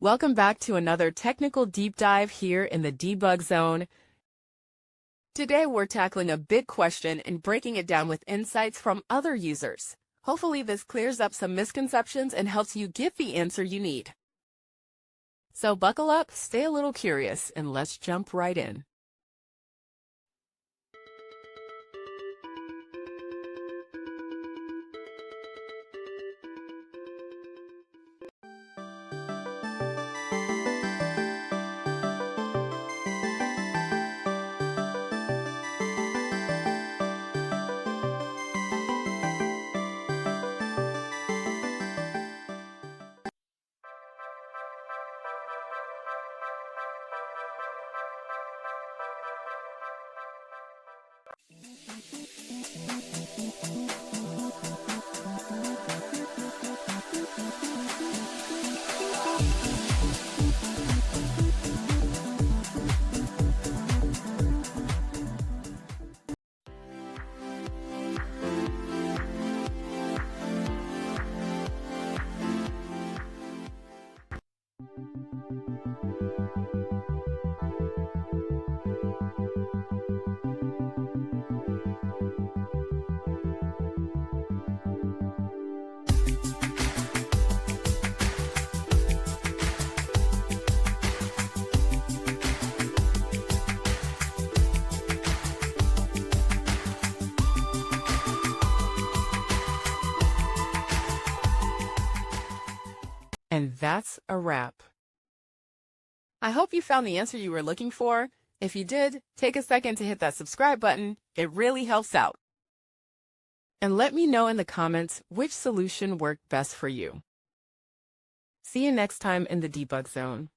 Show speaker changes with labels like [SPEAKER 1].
[SPEAKER 1] Welcome back to another technical deep dive here in the debug zone. Today we're tackling a big question and breaking it down with insights from other users. Hopefully this clears up some misconceptions and helps you get the answer you need. So buckle up, stay a little curious, and let's jump right in. And that's a wrap. I hope you found the answer you were looking for. If you did, take a second to hit that subscribe button. It really helps out. And let me know in the comments which solution worked best for you. See you next time in the debug zone.